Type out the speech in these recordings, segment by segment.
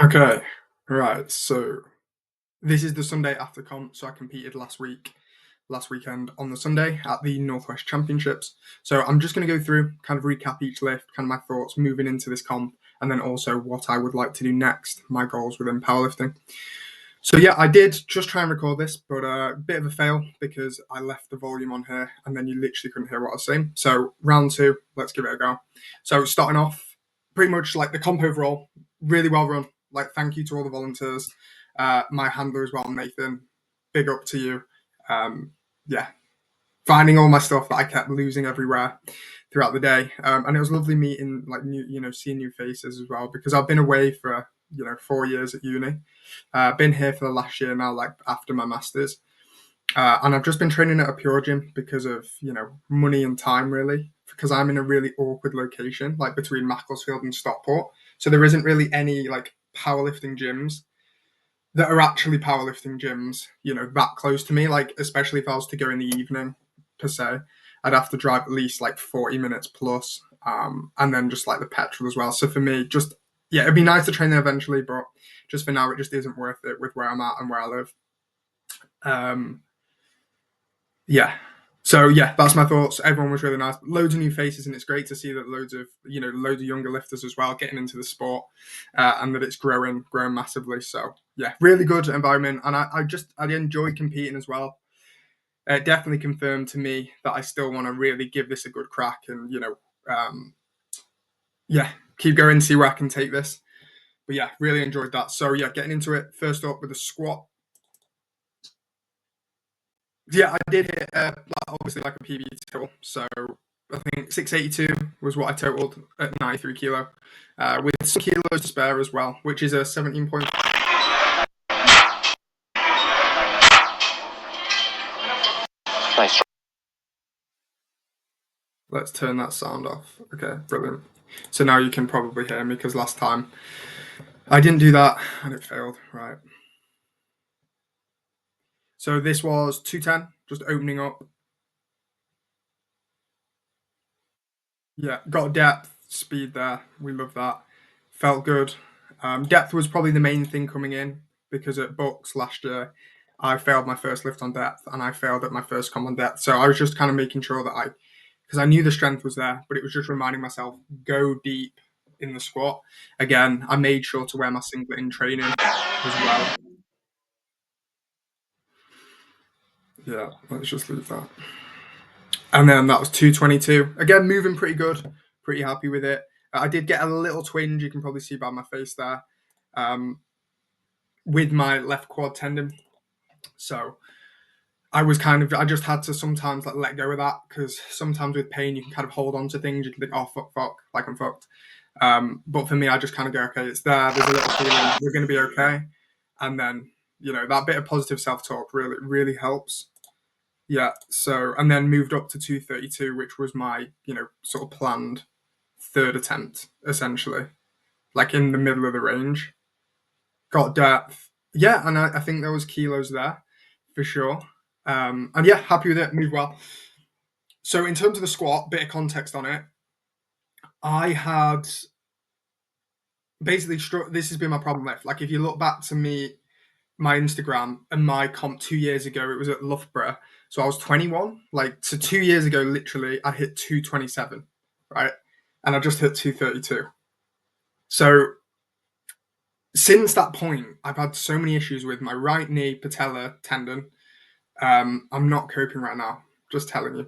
Okay, right. So this is the Sunday after comp. So I competed last weekend on the Sunday at the Northwest Championships. So I'm just going to go through, kind of recap each lift, kind of my thoughts moving into this comp, and then also what I would like to do next, my goals within powerlifting. So yeah, I did just try and record this, but a bit of a fail because I left the volume on here, and then you literally couldn't hear what I was saying. So round two, let's give it a go. So starting off, pretty much like the comp overall, really well run. Like thank you to all the volunteers, my handler as well, Nathan. Big up to you. Yeah, finding all my stuff that I kept losing everywhere throughout the day, and it was lovely meeting like new, seeing new faces as well because I've been away for 4 years at uni. Been here for the last year now, like after my masters, and I've just been training at a pure gym because of money and time, really. Because I'm in a really awkward location, like between Macclesfield and Stockport, so there isn't really any like powerlifting gyms that are actually powerlifting gyms, that close to me. Like especially if I was to go in the evening, per se, I'd have to drive at least like 40 minutes plus, and then just like the petrol as well. So for me, just yeah, it'd be nice to train there eventually, but just for now, it just isn't worth it with where I'm at and where I live. Um, yeah. So yeah, that's my thoughts. Everyone was really nice. Loads of new faces, and it's great to see that loads of younger lifters as well getting into the sport, and that it's growing massively. So yeah, really good environment, and I enjoy competing as well. It definitely confirmed to me that I still want to really give this a good crack, and um, yeah, keep going, see where I can take this. But yeah, really enjoyed that. So yeah, getting into it. First up with a squat. Yeah, I did hit obviously like a PB total. So I think 682 was what I totaled at 93 kilo, with some kilos to spare as well, which is a 17 point. Nice. Let's turn that sound off. Okay, brilliant. So now you can probably hear me because last time I didn't do that and it failed. Right. So this was 210, just opening up. Yeah, got depth, speed there. We love that. Felt good. Depth was probably the main thing coming in because at Bucks last year, I failed my first lift on depth and I failed at my first comp on depth. So I was just kind of making sure that because I knew the strength was there, but it was just reminding myself, go deep in the squat. Again, I made sure to wear my singlet in training as well. Yeah, let's just leave that. And then that was 222. Again, moving pretty good. Pretty happy with it. I did get a little twinge, you can probably see by my face there, um, with my left quad tendon. So I just had to sometimes like let go of that because sometimes with pain, you can kind of hold on to things. You can think, oh, fuck, like I'm fucked. But for me, I just kind of go, okay, it's there. There's a little feeling. We're going to be okay. And then, that bit of positive self talk really, really helps. Yeah. So, and then moved up to 232, which was my, sort of planned third attempt, essentially, like in the middle of the range. Got depth. Yeah. And I think there was kilos there for sure. And yeah, happy with it. Moved well. So, in terms of the squat, bit of context on it, I had basically this has been my problem with. Like, if you look back to me, my Instagram and my comp 2 years ago, it was at Loughborough. So I was 21. Like, so 2 years ago, literally, I hit 227, right? And I just hit 232. So since that point, I've had so many issues with my right knee patella tendon. I'm not coping right now, just telling you.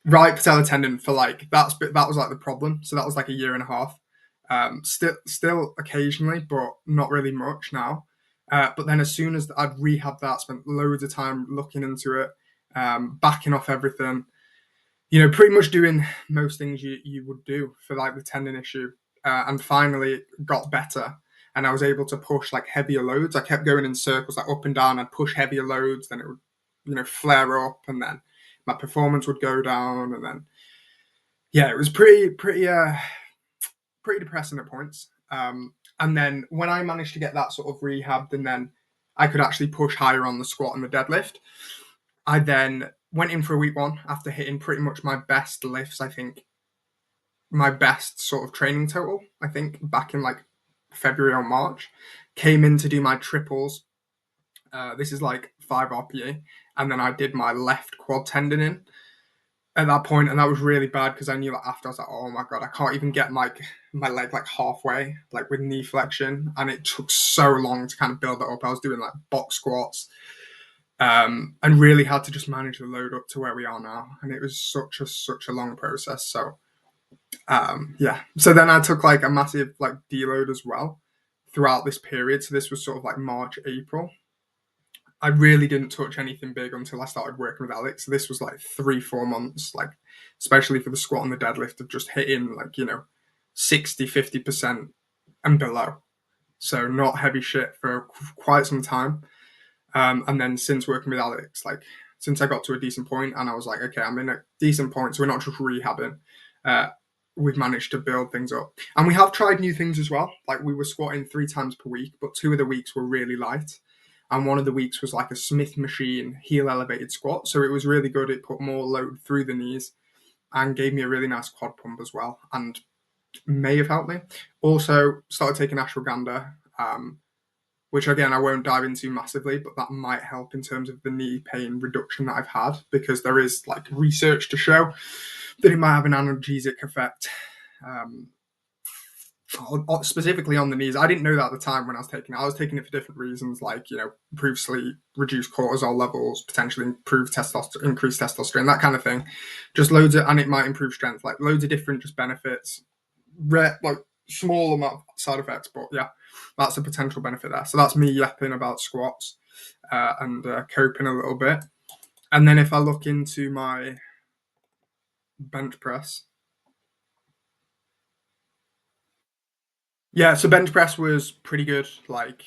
Right patella tendon for like that was like the problem. So that was like a year and a half. Still occasionally, but not really much now. But then as soon as I'd rehabbed that, spent loads of time looking into it, backing off everything, pretty much doing most things you would do for like the tendon issue, and finally it got better. And I was able to push like heavier loads. I kept going in circles, like up and down. I'd push heavier loads, then it would, flare up, and then my performance would go down, and then yeah, it was pretty depressing at points. And then when I managed to get that sort of rehabbed, and then I could actually push higher on the squat and the deadlift, I then went in for a week one after hitting pretty much my best lifts. I think my best sort of training total. I think back in like February or March. Came in to do my triples. This is like 5 RPE, and then I did my left quad tendon in at that point, and that was really bad because I knew that after I was like, oh my god, I can't even get my leg like halfway, like with knee flexion, and it took so long to kind of build that up. I was doing like box squats, and really had to just manage the load up to where we are now, and it was such a long process. So yeah, so then I took like a massive like deload as well throughout this period. So this was sort of like March, April. I really didn't touch anything big until I started working with Alex. So this was like 3-4 months, like especially for the squat and the deadlift of just hitting like, 60, 50% and below. So not heavy shit for quite some time. And then since working with Alex, like since I got to a decent point and I was like, okay, I'm in a decent point, so we're not just rehabbing. Uh, we've managed to build things up. And we have tried new things as well. Like we were squatting 3 times per week, but 2 of the weeks were really light. And one of the weeks was like a Smith machine heel elevated squat. So it was really good. It put more load through the knees and gave me a really nice quad pump as well. And may have helped me. Also started taking ashwagandha, which again I won't dive into massively, but that might help in terms of the knee pain reduction that I've had, because there is like research to show that it might have an analgesic effect, um, specifically on the knees. I didn't know that at the time when I was taking it. I was taking it for different reasons, like improve sleep, reduce cortisol levels, potentially improve testosterone, increase testosterone, that kind of thing. Just loads of, and it might improve strength, like loads of different just benefits. Like small amount of side effects, but yeah, that's a potential benefit there. So that's me yapping about squats and coping a little bit. And then if I look into my bench press, yeah, so bench press was pretty good. Like,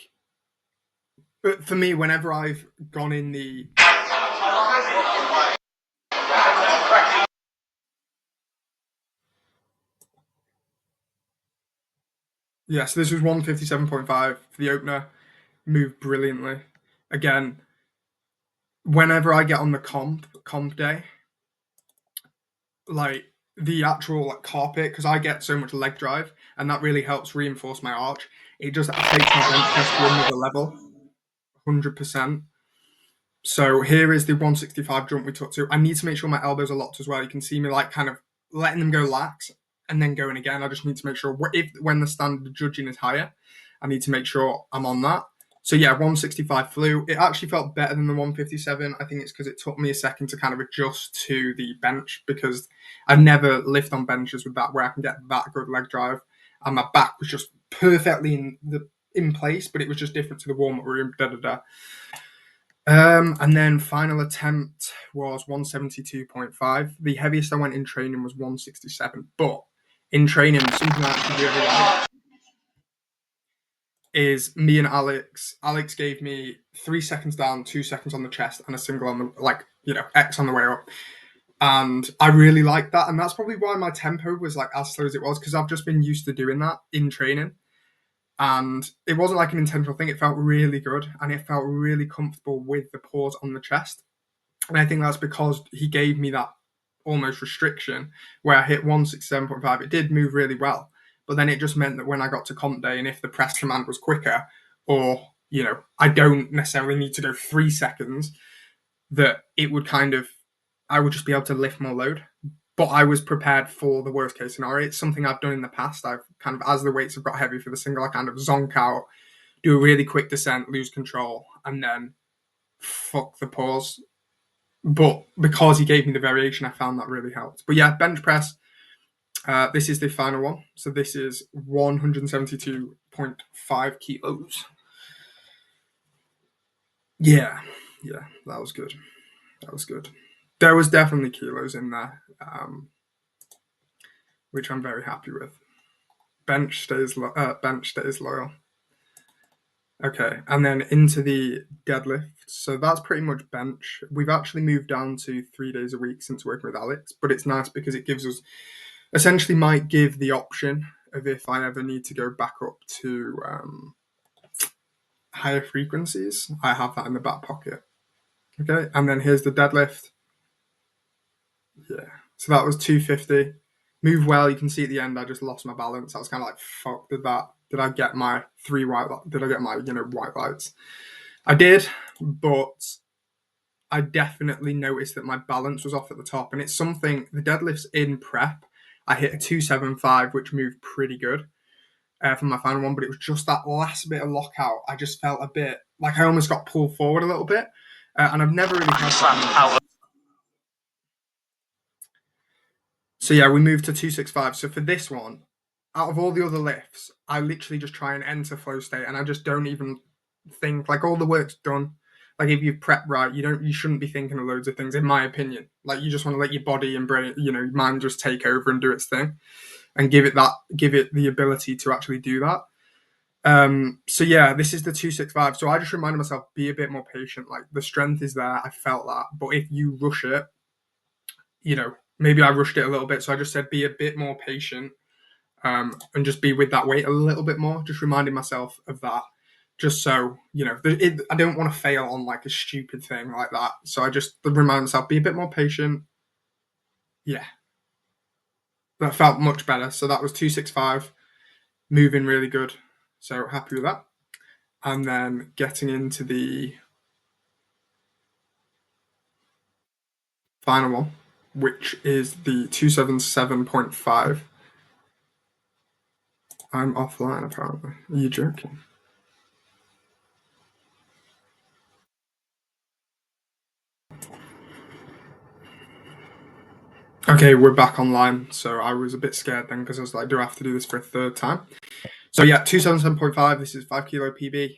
but for me, whenever I've gone in the yeah, so this was 157.5 for the opener, moved brilliantly. Again, whenever I get on the comp day, like the actual like carpet, because I get so much leg drive and that really helps reinforce my arch. It just takes my bench press to another level, 100%. So here is the 165 jump we took to. I need to make sure my elbows are locked as well. You can see me like kind of letting them go lax and then going again. I just need to make sure if when the standard judging is higher, I need to make sure I'm on that. So yeah, 165 flew. It actually felt better than the 157. I think it's because it took me a second to kind of adjust to the bench, because I never lift on benches with that where I can get that good leg drive. And my back was just perfectly in place, but it was just different to the warm-up room. And then final attempt was 172.5. The heaviest I went in training was 167. But in training, something I actually really like is me and Alex. Alex gave me 3 seconds down, 2 seconds on the chest, and a single on the X on the way up. And I really liked that. And that's probably why my tempo was like as slow as it was, because I've just been used to doing that in training. And it wasn't like an intentional thing. It felt really good, and it felt really comfortable with the pause on the chest. And I think that's because he gave me that almost restriction where I hit 167.5. It did move really well, but then it just meant that when I got to comp day, and if the press command was quicker, or I don't necessarily need to go 3 seconds, that it would I would just be able to lift more load. But I was prepared for the worst case scenario. It's something I've done in the past. I've kind of, as the weights have got heavy for the single, I kind of zonk out, do a really quick descent, lose control, and then fuck the pause. But because he gave me the variation, I found that really helped. But yeah, bench press. This is the final one. So this is 172.5 kilos. Yeah, yeah, that was good. That was good. There was definitely kilos in there, which I'm very happy with. Bench stays loyal. Okay, and then into the deadlift. So that's pretty much bench. We've actually moved down to 3 days a week since working with Alex, but it's nice because it gives us, essentially might give the option of if I ever need to go back up to higher frequencies, I have that in the back pocket. Okay, and then here's the deadlift. Yeah, so that was 250. Move well. You can see at the end, I just lost my balance. I was kind of like, fuck, Did I get my white lights? I did, but I definitely noticed that my balance was off at the top, and it's something the deadlifts in prep. I hit a 275, which moved pretty good for my final one, but it was just that last bit of lockout. I just felt a bit like I almost got pulled forward a little bit, and I've never really had that. So yeah, we moved to 265. So for this one, out of all the other lifts, I literally just try and enter flow state, and I just don't even think like all the work's done. Like if you prep right, you shouldn't be thinking of loads of things, in my opinion. Like you just want to let your body and brain, your mind just take over and do its thing, and give it the ability to actually do that. So yeah, this is the 265. So I just reminded myself, be a bit more patient. Like the strength is there, I felt that, but if you rush it, maybe I rushed it a little bit. So I just said, be a bit more patient, and just be with that weight a little bit more. Just reminding myself of that, just so I don't want to fail on like a stupid thing like that. So I just remind myself, be a bit more patient. Yeah, that felt much better. So that was 265, moving really good. So happy with that. And then getting into the final one, which is the 277.5. I'm offline apparently. Are you joking? Okay, we're back online. So I was a bit scared then because I was like, do I have to do this for a third time? So yeah, 277.5. This is 5 kilo PB.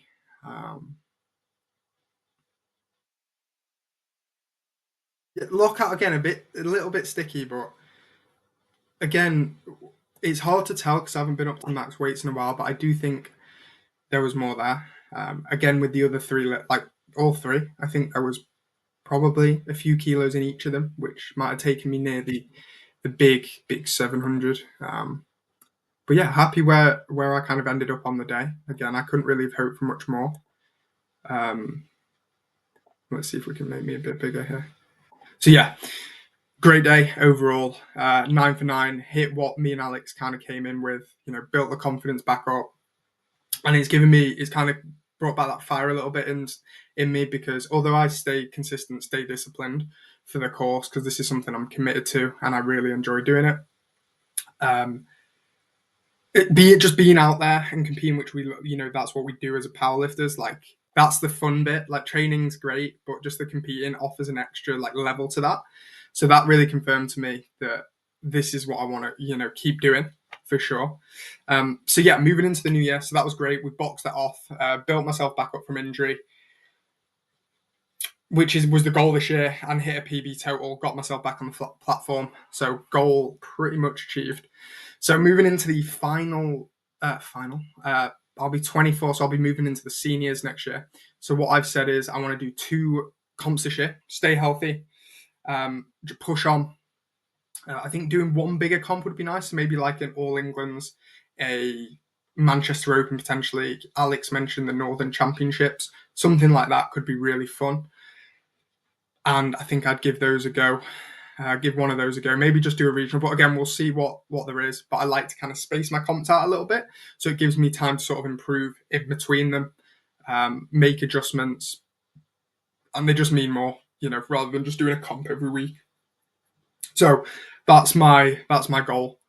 Lockout again, a little bit sticky, but again, it's hard to tell because I haven't been up to max weights in a while. But I do think there was more there. Again, with the other three, like all three, I think there was probably a few kilos in each of them, which might have taken me near the big 700. But yeah, happy where I kind of ended up on the day. Again, I couldn't really have hoped for much more. Um, let's see if we can make me a bit bigger here. So yeah, great day overall. 9 for 9, hit what me and Alex kind of came in with. Built the confidence back up, and it's kind of brought back that fire a little bit in me because although I stay consistent, stay disciplined for the course because this is something I'm committed to and I really enjoy doing it. Um, be it just being out there and competing, which that's what we do as a powerlifters. Like that's the fun bit. Like training's great, but just the competing offers an extra like level to that. So that really confirmed to me that this is what I want to keep doing for sure. So yeah, moving into the new year. So that was great. We boxed that off. Built myself back up from injury, which was the goal this year, and hit a PB total. Got myself back on the platform. So goal pretty much achieved. So moving into the final, I'll be 24, so I'll be moving into the seniors next year. So what I've said is I want to do 2 comps this year, stay healthy, push on. I think doing one bigger comp would be nice, maybe like an All England's, a Manchester Open potentially. Alex mentioned the Northern Championships, something like that could be really fun. And I think I'd give those a go. Give one of those a go. Maybe just do a regional, but again, we'll see what there is. But I like to kind of space my comps out a little bit, so it gives me time to sort of improve in between them, make adjustments, and they just mean more, rather than just doing a comp every week. So that's my goal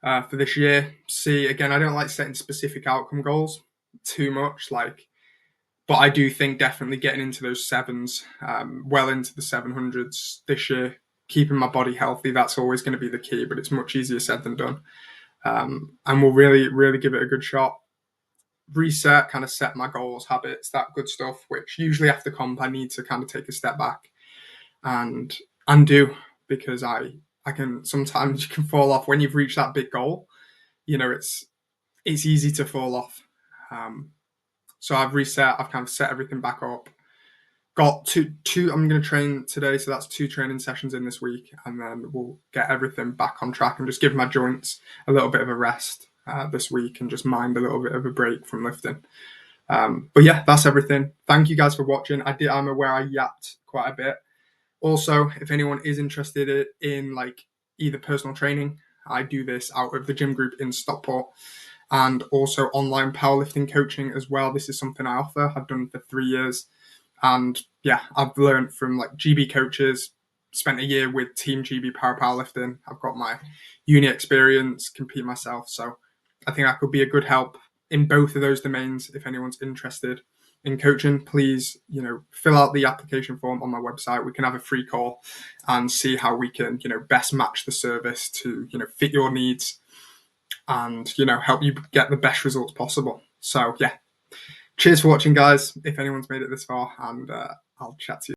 for this year. See, again, I don't like setting specific outcome goals too much, but I do think definitely getting into those sevens, well into the 700s this year, keeping my body healthy, that's always going to be the key, but it's much easier said than done. And we'll really, really give it a good shot. Reset, kind of set my goals, habits, that good stuff, which usually after comp, I need to kind of take a step back and undo because I can sometimes you can fall off when you've reached that big goal. It's easy to fall off. So I've reset, I've kind of set everything back up. Got two. I'm going to train today, so that's 2 training sessions in this week, and then we'll get everything back on track and just give my joints a little bit of a rest this week and just mind a little bit of a break from lifting. But yeah, that's everything. Thank you guys for watching. I'm aware I yapped quite a bit. Also, if anyone is interested in like either personal training, I do this out of the gym group in Stockport. and also online powerlifting coaching as well. This is something I offer. I've done for 3 years. And yeah, I've learned from like GB coaches, spent a year with Team GB Powerlifting. I've got my uni experience, compete myself. So I think I could be a good help in both of those domains. If anyone's interested in coaching, please, fill out the application form on my website. We can have a free call and see how we can, best match the service to, fit your needs and, help you get the best results possible. So yeah, cheers for watching, guys, if anyone's made it this far, and I'll chat to you.